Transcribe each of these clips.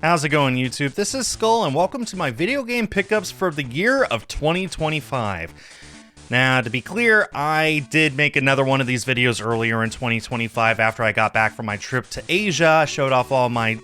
How's it going, YouTube? This is Skull, and welcome to my video game pickups for the year of 2025. Now, to be clear, I did make another one of these videos earlier in 2025 after I got back from my trip to Asia. I showed off all my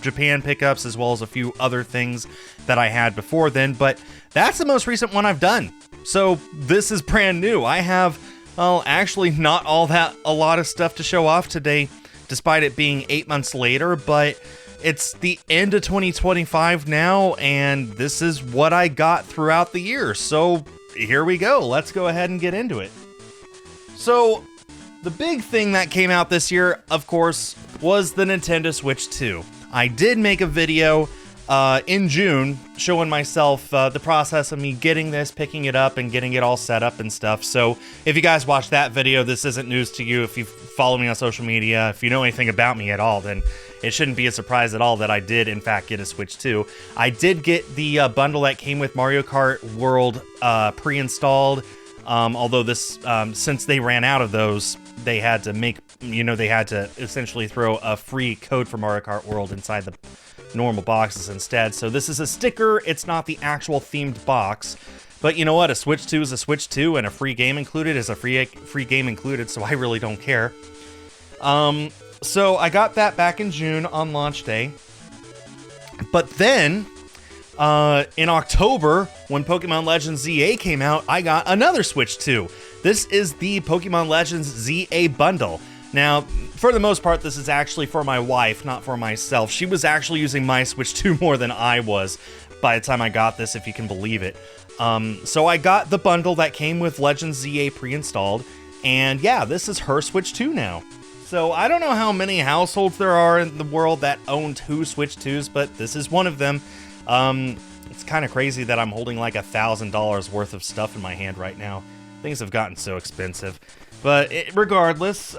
Japan pickups as well as a few other things that I had before then, but that's the most recent one I've done. So this is brand new. I have, well, actually not a lot of stuff to show off today, despite it being 8 months later, but it's the end of 2025 now, and this is what I got throughout the year. So here we go. Let's go ahead and get into it. So the big thing that came out this year, of course, was the Nintendo Switch 2. I did make a video in June showing myself the process of me getting this, picking it up, and getting it all set up and stuff. So if you guys watched that video, this isn't news to you. If you follow me on social media, if you know anything about me at all, then it shouldn't be a surprise at all that I did, in fact, get a Switch 2. I did get the bundle that came with Mario Kart World pre-installed, although this, since they ran out of those, they had to make, they had to essentially throw a free code for Mario Kart World inside the normal boxes instead. So this is a sticker, it's not the actual themed box. But you know what, a Switch 2 is a Switch 2, and a free game included is a free game included, so I really don't care. So I got that back in June on launch day. But then, in October, when Pokemon Legends ZA came out, I got another Switch 2. This is the Pokemon Legends ZA bundle. Now, for the most part, this is actually for my wife, not for myself. She was actually using my Switch 2 more than I was by the time I got this, if you can believe it. So I got the bundle that came with Legends ZA pre-installed, and yeah, this is her Switch 2 now. So I don't know how many households there are in the world that own two Switch 2s, but this is one of them. It's kind of crazy that I'm holding like $1,000 worth of stuff in my hand right now. Things have gotten so expensive. But regardless,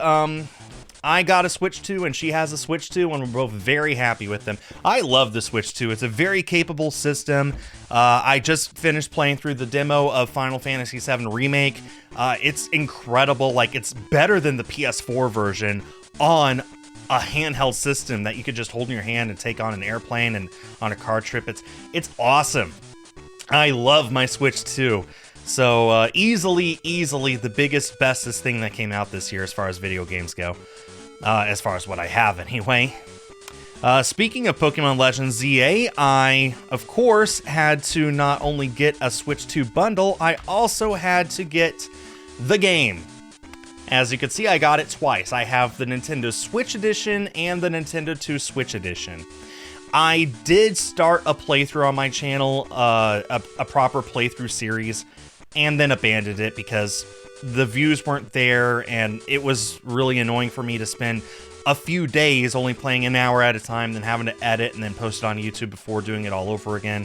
I got a Switch 2 and she has a Switch 2, and we're both very happy with them. I love the Switch 2. It's a very capable system. I just finished playing through the demo of Final Fantasy VII Remake. It's incredible. Like, it's better than the PS4 version on a handheld system that you could just hold in your hand and take on an airplane and on a car trip. It's awesome. I love my Switch 2. So easily the biggest, bestest thing that came out this year as far as video games go. As far as what I have, anyway. Speaking of Pokemon Legends ZA, I, of course, had to not only get a Switch 2 bundle, I also had to get the game. As you can see, I got it twice. I have the Nintendo Switch Edition and the Nintendo 2 Switch Edition. I did start a playthrough on my channel, a proper playthrough series, and then abandoned it because the views weren't there, and it was really annoying for me to spend a few days only playing an hour at a time, then having to edit and then post it on YouTube before doing it all over again.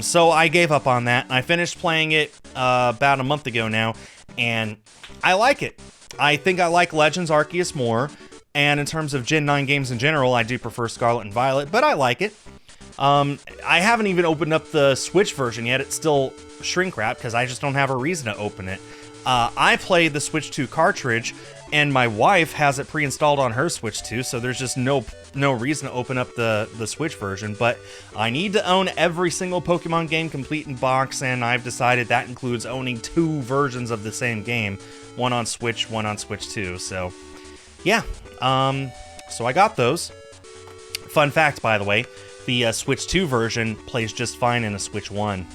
So I gave up on that. I finished playing it about a month ago now, and I like it. I think I like Legends Arceus more, and in terms of Gen 9 games in general, I do prefer Scarlet and Violet, but I like it. I haven't even opened up the Switch version yet. It's still shrink wrapped because I just don't have a reason to open it. I played the Switch 2 cartridge, and my wife has it pre-installed on her Switch 2, so there's just no reason to open up the Switch version. But I need to own every single Pokemon game complete in box, and I've decided that includes owning two versions of the same game, one on Switch, one on Switch 2. So yeah, so I got those. Fun fact, by the way, the Switch 2 version plays just fine in a Switch 1.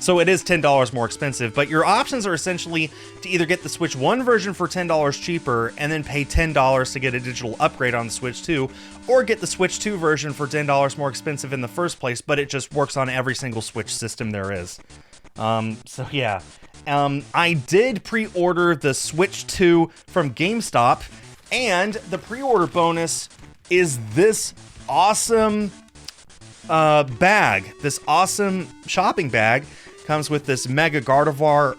So it is $10 more expensive, but your options are essentially to either get the Switch 1 version for $10 cheaper and then pay $10 to get a digital upgrade on the Switch 2, or get the Switch 2 version for $10 more expensive in the first place, but it just works on every single Switch system there is. So yeah. I did pre-order the Switch 2 from GameStop, and the pre-order bonus is this awesome bag. This awesome shopping bag comes with this Mega Gardevoir.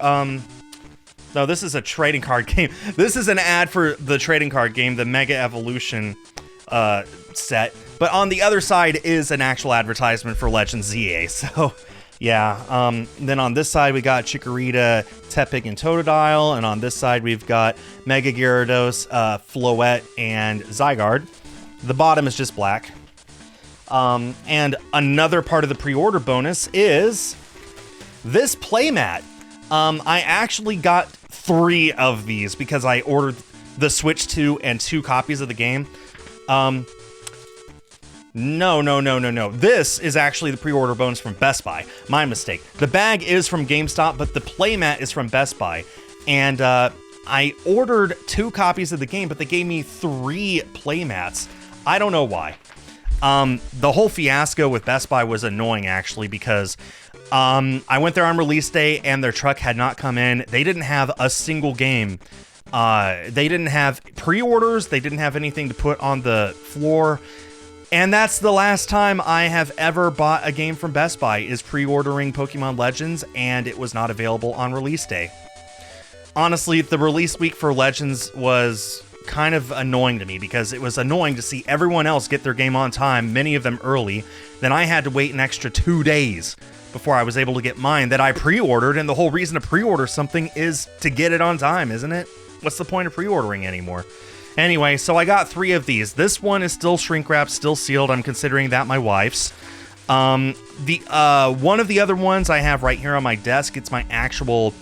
No, this is a trading card game. This is an ad for the trading card game, the Mega Evolution set. But on the other side is an actual advertisement for Legends ZA. So yeah. Then on this side we got Chikorita, Tepig, and Totodile, and on this side we've got Mega Gyarados, Floette, and Zygarde. The bottom is just black. And another part of the pre-order bonus is this playmat. I actually got 3 of these because I ordered the Switch 2 and 2 copies of the game. No. This is actually the pre-order bonus from Best Buy. My mistake. The bag is from GameStop, but the playmat is from Best Buy. And I ordered 2 copies of the game, but they gave me 3 playmats. I don't know why. The whole fiasco with Best Buy was annoying, actually, because I went there on release day and their truck had not come in. They didn't have a single game. They didn't have pre-orders. They didn't have anything to put on the floor. And that's the last time I have ever bought a game from Best Buy, is pre-ordering Pokemon Legends, and it was not available on release day. Honestly, the release week for Legends was kind of annoying to me, because it was annoying to see everyone else get their game on time, many of them early. Then I had to wait an extra 2 days before I was able to get mine that I pre-ordered, and the whole reason to pre-order something is to get it on time, isn't it? What's the point of pre-ordering anymore? Anyway, so I got 3 of these. This one is still shrink wrapped, still sealed. I'm considering that my wife's. One of the other ones I have right here on my desk. It's my actual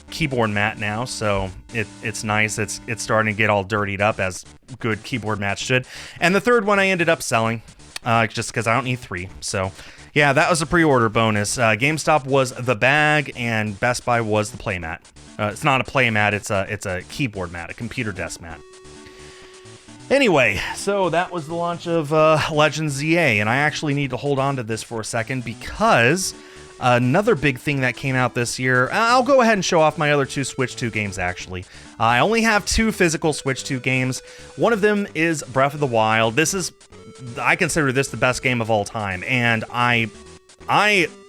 keyboard mat now, so it's nice. It's starting to get all dirtied up, as good keyboard mats should. And the third one I ended up selling, just because I don't need 3. So yeah, that was a pre-order bonus. GameStop was the bag, and Best Buy was the playmat. It's not a playmat, it's a keyboard mat, a computer desk mat. Anyway, so that was the launch of Legends ZA, and I actually need to hold on to this for a second, because another big thing that came out this year, I'll go ahead and show off my other 2 Switch 2 games, actually. I only have 2 physical Switch 2 games. One of them is Breath of the Wild. I consider this the best game of all time, and I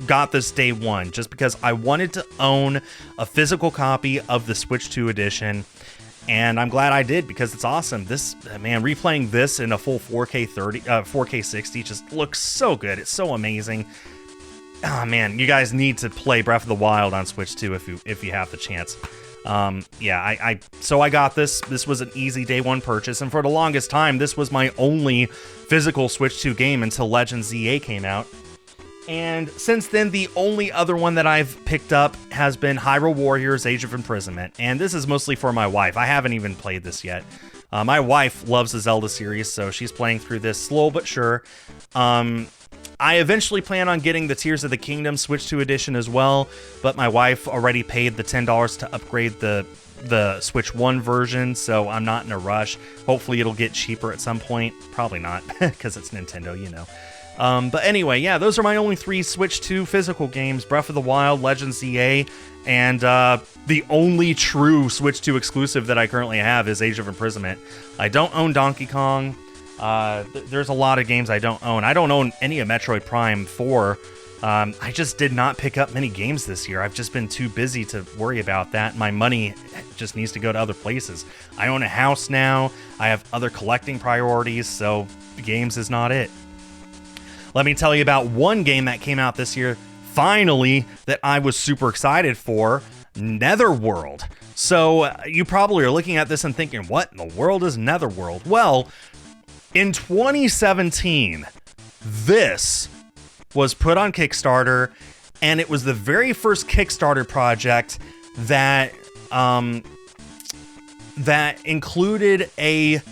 got this day one just because I wanted to own a physical copy of the Switch 2 edition, and I'm glad I did, because it's awesome. This, man, replaying this in a full 4K 60 just looks so good. It's so amazing. Oh man, you guys need to play Breath of the Wild on Switch 2 if you have the chance. Yeah, so I got this. This was an easy day one purchase, and for the longest time, this was my only physical Switch 2 game until Legends ZA came out. And since then, the only other one that I've picked up has been Hyrule Warriors Age of Imprisonment, and this is mostly for my wife. I haven't even played this yet. My wife loves the Zelda series, so she's playing through this slow but sure. I eventually plan on getting the Tears of the Kingdom Switch 2 edition as well, but my wife already paid the $10 to upgrade the Switch 1 version, so I'm not in a rush. Hopefully it'll get cheaper at some point. Probably not, because it's Nintendo, you know. But anyway, yeah, those are my only 3 Switch 2 physical games: Breath of the Wild, Legends ZA, and the only true Switch 2 exclusive that I currently have is Age of Imprisonment. I don't own Donkey Kong. There's a lot of games I don't own. I don't own any of Metroid Prime 4. I just did not pick up many games this year. I've just been too busy to worry about that. My money just needs to go to other places. I own a house now. I have other collecting priorities, so games is not it. Let me tell you about one game that came out this year, finally, that I was super excited for: Netherworld. So you probably are looking at this and thinking, what in the world is Netherworld? Well, in 2017, this was put on Kickstarter, and it was the very first Kickstarter project that included a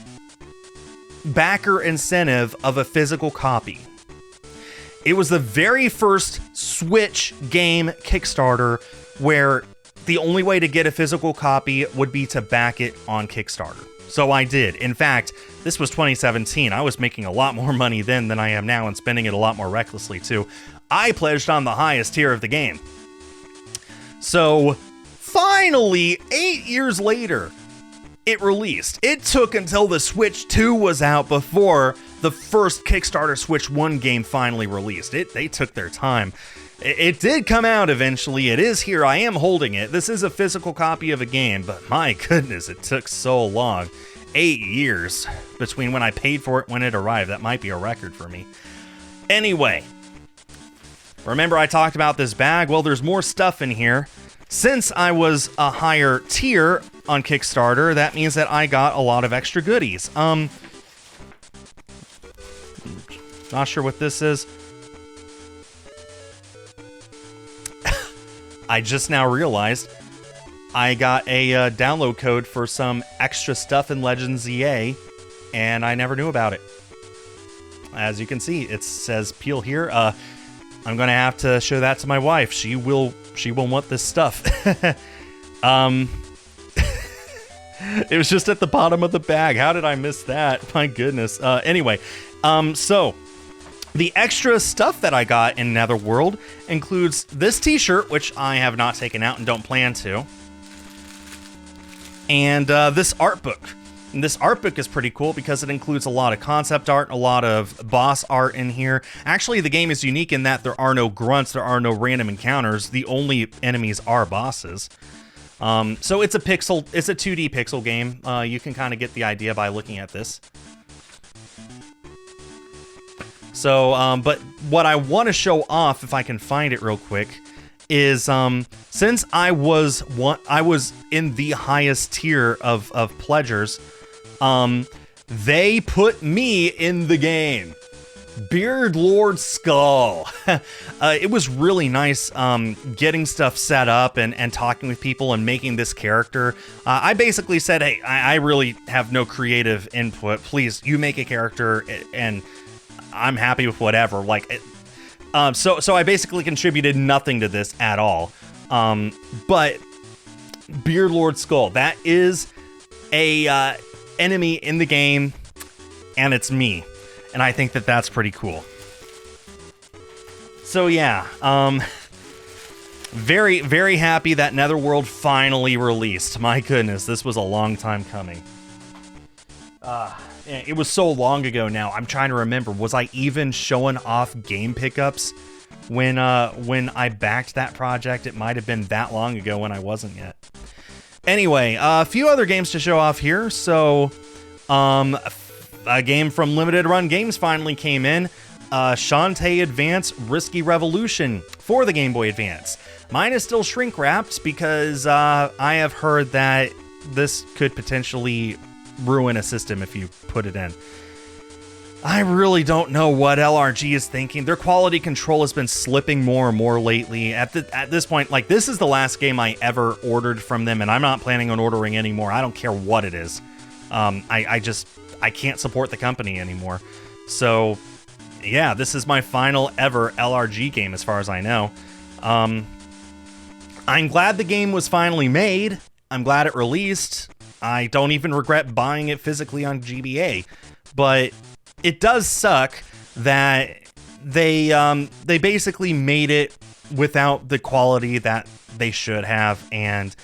backer incentive of a physical copy. It was the very first Switch game Kickstarter where the only way to get a physical copy would be to back it on Kickstarter. So I did. In fact, this was 2017. I was making a lot more money then than I am now, and spending it a lot more recklessly too. I pledged on the highest tier of the game. So finally, 8 years later, it released. It took until the Switch 2 was out before the first Kickstarter Switch 1 game finally released. They took their time. It did come out eventually. It is here. I am holding it. This is a physical copy of a game, but my goodness, it took so long. 8 years between when I paid for it when it arrived. That might be a record for me. Anyway, remember I talked about this bag? Well, there's more stuff in here. Since I was a higher tier on Kickstarter, that means that I got a lot of extra goodies. Not sure what this is. I just now realized I got a download code for some extra stuff in Legends EA, and I never knew about it. As you can see, it says peel here. I'm gonna have to show that to my wife. She will want this stuff. It was just at the bottom of the bag. How did I miss that? My goodness. Anyway, so the extra stuff that I got in Netherworld includes this t-shirt, which I have not taken out and don't plan to, and this art book. And this art book is pretty cool because it includes a lot of concept art, a lot of boss art in here. Actually, the game is unique in that there are no grunts, there are no random encounters. The only enemies are bosses. So it's a 2D pixel game. You can kind of get the idea by looking at this. So, but what I want to show off, if I can find it real quick, is since I was in the highest tier of pledgers, they put me in the game. Beard Lord Skull. It was really nice getting stuff set up and talking with people and making this character. I basically said, hey, I really have no creative input. Please, you make a character and I'm happy with whatever. Like, so I basically contributed nothing to this at all. But Beard Lord Skull, that is a enemy in the game, and it's me. And I think that that's pretty cool. So yeah, very, very happy that Netherworld finally released. My goodness, this was a long time coming. It was so long ago now. I'm trying to remember. Was I even showing off game pickups when I backed that project? It might have been that long ago when I wasn't yet. Anyway, a few other games to show off here. So, a game from Limited Run Games finally came in. Shantae Advance Risky Revolution for the Game Boy Advance. Mine is still shrink wrapped because I have heard that this could potentially ruin a system if you put it in. I really don't know what LRG is thinking. Their quality control has been slipping more and more lately. At this point, like, this is the last game I ever ordered from them, and I'm not planning on ordering anymore. I don't care what it is. I can't support the company anymore. So, yeah, this is my final ever LRG game as far as I know. I'm glad the game was finally made. I'm glad it released. I don't even regret buying it physically on GBA. But it does suck that they basically made it without the quality that they should have, and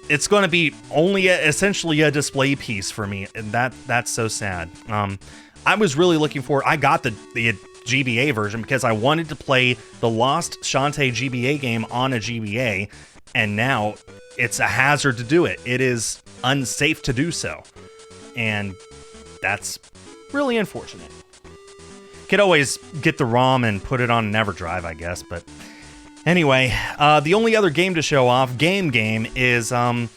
it's going to be only essentially a display piece for me, and that's so sad. I was really looking for. I got the GBA version because I wanted to play the Lost Shantae GBA game on a GBA, and now it's a hazard to do it. It is unsafe to do so, and that's really unfortunate. Could always get the ROM and put it on EverDrive, I guess, but anyway, the only other game to show off, Game, is the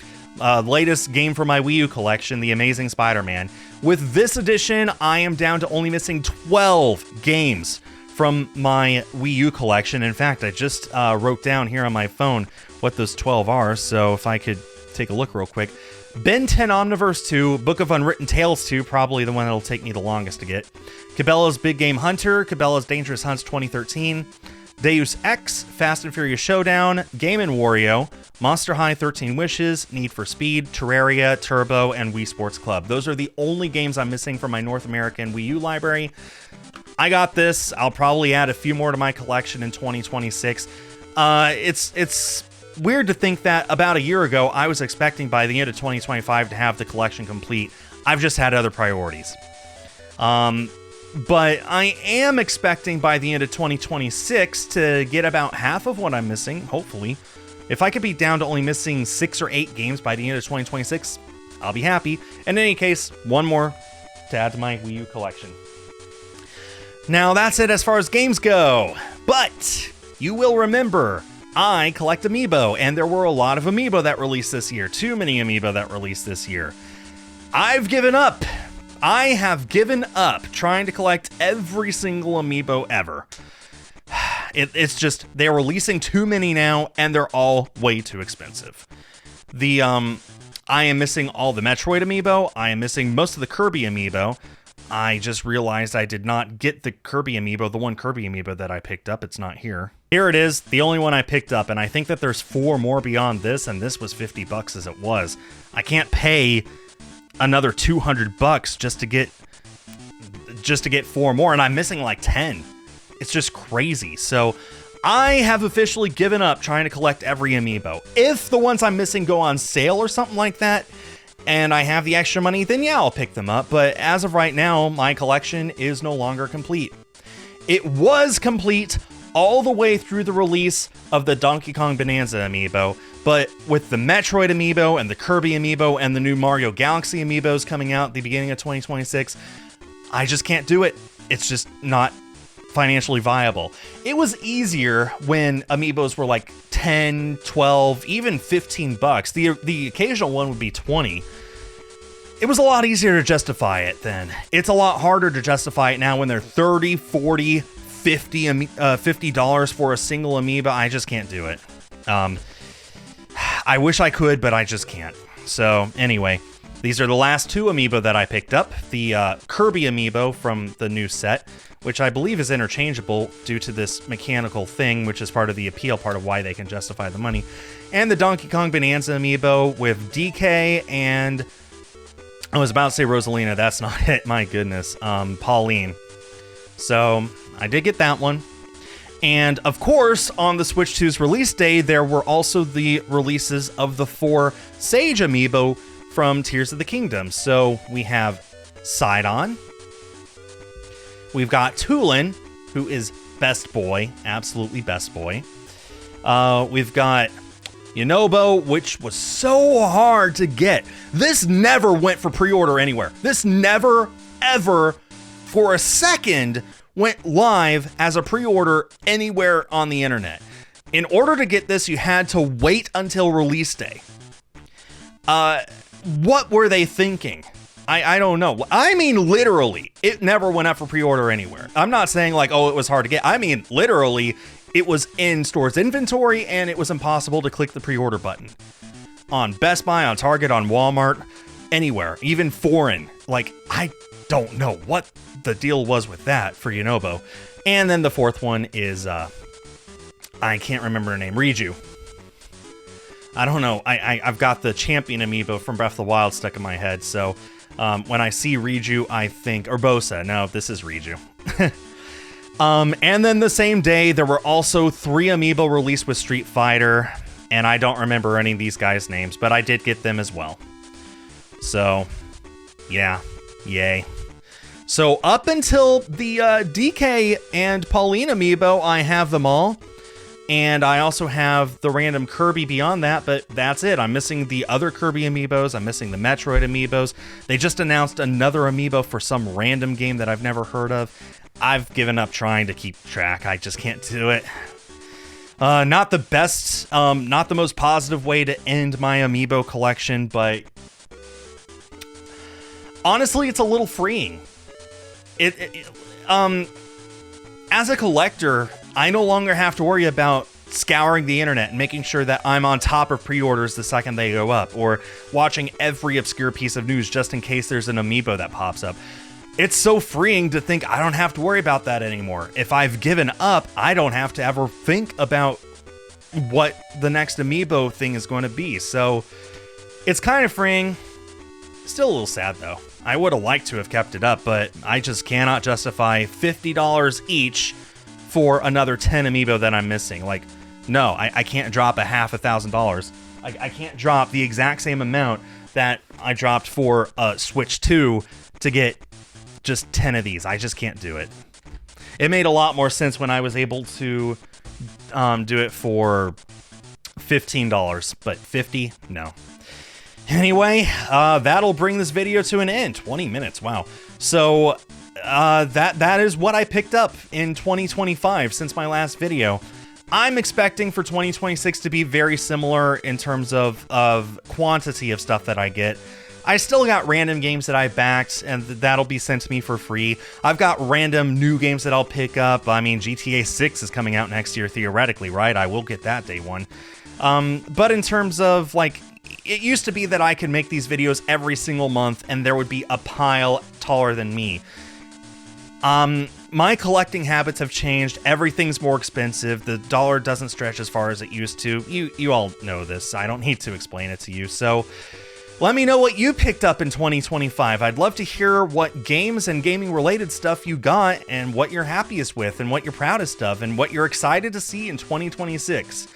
latest game for my Wii U collection, The Amazing Spider-Man. With this edition, I am down to only missing 12 games from my Wii U collection. In fact, I just wrote down here on my phone what those 12 are, so if I could take a look real quick. Ben 10 Omniverse 2, Book of Unwritten Tales 2, probably the one that'll take me the longest to get. Cabela's Big Game Hunter, Cabela's Dangerous Hunts 2013, Deus Ex, Fast and Furious Showdown, Game & Wario, Monster High 13 Wishes, Need for Speed, Terraria, Turbo, and Wii Sports Club. Those are the only games I'm missing from my North American Wii U library. I got this. I'll probably add a few more to my collection in 2026. It's weird to think that about a year ago, I was expecting by the end of 2025 to have the collection complete. I've just had other priorities. But I am expecting by the end of 2026 to get about half of what I'm missing, hopefully. If I could be down to only missing 6 or 8 games by the end of 2026, I'll be happy. In any case, one more to add to my Wii U collection. Now that's it as far as games go, but you will remember I collect amiibo, and there were a lot of amiibo that released this year. Too many amiibo that released this year. I've given up. I have given up trying to collect every single amiibo ever. It's just, they're releasing too many now, and they're all way too expensive. I am missing all the Metroid amiibo. I am missing most of the Kirby amiibo. I just realized I did not get the Kirby amiibo, the one Kirby amiibo that I picked up. It's not here. Here it is, the only one I picked up, and I think that there's 4 more beyond this, and this was $50 as it was. I can't pay another $200 just to get 4 more, and I'm missing like 10. It's just crazy. So I have officially given up trying to collect every amiibo. If the ones I'm missing go on sale or something like that, and I have the extra money, then yeah, I'll pick them up. But as of right now, my collection is no longer complete. It was complete all the way through the release of the Donkey Kong Bonanza amiibo, but with the Metroid amiibo and the Kirby amiibo and the new Mario Galaxy amiibos coming out at the beginning of 2026, I just can't do it. It's just not financially viable. It was easier when amiibos were like 10, 12, even $15. The occasional one would be 20. It was a lot easier to justify it then. It's a lot harder to justify it now when they're 30, 40, $50 for a single amiibo. I just can't do it. I wish I could, but I just can't. So anyway, these are the last 2 amiibo that I picked up. The Kirby amiibo from the new set, which I believe is interchangeable due to this mechanical thing, which is part of the appeal, part of why they can justify the money. And the Donkey Kong Bonanza amiibo with DK and... I was about to say Rosalina, that's not it, my goodness. Pauline. So, I did get that one. And, of course, on the Switch 2's release day, there were also the releases of the 4 Sage amiibo from Tears of the Kingdom. So, we have Sidon. We've got Tulin, who is best boy, absolutely best boy. We've got Yunobo, which was so hard to get. This never went for pre-order anywhere. This never, ever, for a second, went live as a pre-order anywhere on the internet. In order to get this, you had to wait until release day. What were they thinking? I don't know. I mean, literally, it never went up for pre-order anywhere. I'm not saying like, oh, it was hard to get. I mean, literally, it was in store's inventory and it was impossible to click the pre-order button. On Best Buy, on Target, on Walmart, anywhere, even foreign. Like, I don't know what the deal was with that for Yunobo. And then the 4th one is, I can't remember her name, Riju. I don't know. I've got the Champion amiibo from Breath of the Wild stuck in my head, so when I see Riju, I think, or Bosa. No, this is Riju. And then the same day, there were also 3 amiibo released with Street Fighter, and I don't remember any of these guys' names, but I did get them as well. So, yeah, yay. So up until the DK and Pauline amiibo, I have them all. And I also have the random Kirby beyond that, but that's it. I'm missing the other Kirby amiibos. I'm missing the Metroid amiibos. They just announced another amiibo for some random game that I've never heard of. I've given up trying to keep track. I just can't do it. Not the best, not the most positive way to end my amiibo collection, but honestly, it's a little freeing. As a collector, I no longer have to worry about scouring the internet and making sure that I'm on top of pre-orders the second they go up, or watching every obscure piece of news just in case there's an amiibo that pops up. It's so freeing to think I don't have to worry about that anymore. If I've given up, I don't have to ever think about what the next amiibo thing is going to be. So it's kind of freeing. Still a little sad though. I would have liked to have kept it up, but I just cannot justify $50 each for another 10 amiibo that I'm missing. Like, no, I can't drop a half $1,000. I can't drop the exact same amount that I dropped for Switch 2 to get just 10 of these. I just can't do it. It made a lot more sense when I was able to do it for $15, but 50, no. Anyway, that'll bring this video to an end. 20 minutes, wow. So that is what I picked up in 2025 since my last video. I'm expecting for 2026 to be very similar in terms of quantity of stuff that I get. I still got random games that I backed, and that'll be sent to me for free. I've got random new games that I'll pick up. I mean, GTA 6 is coming out next year, theoretically, right? I will get that day one. But in terms of, like, it used to be that I could make these videos every single month, and there would be a pile taller than me. My collecting habits have changed. Everything's more expensive. The dollar doesn't stretch as far as it used to. You all know this. I don't need to explain it to you. So let me know what you picked up in 2025. I'd love to hear what games and gaming related stuff you got and what you're happiest with and what you're proudest of and what you're excited to see in 2026.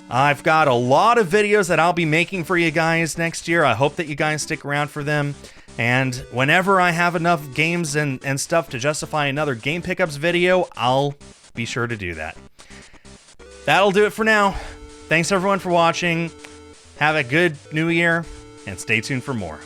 I've got a lot of videos that I'll be making for you guys next year. I hope that you guys stick around for them. And whenever I have enough games and stuff to justify another game pickups video, I'll be sure to do that. That'll do it for now. Thanks everyone for watching. Have a good new year, and stay tuned for more.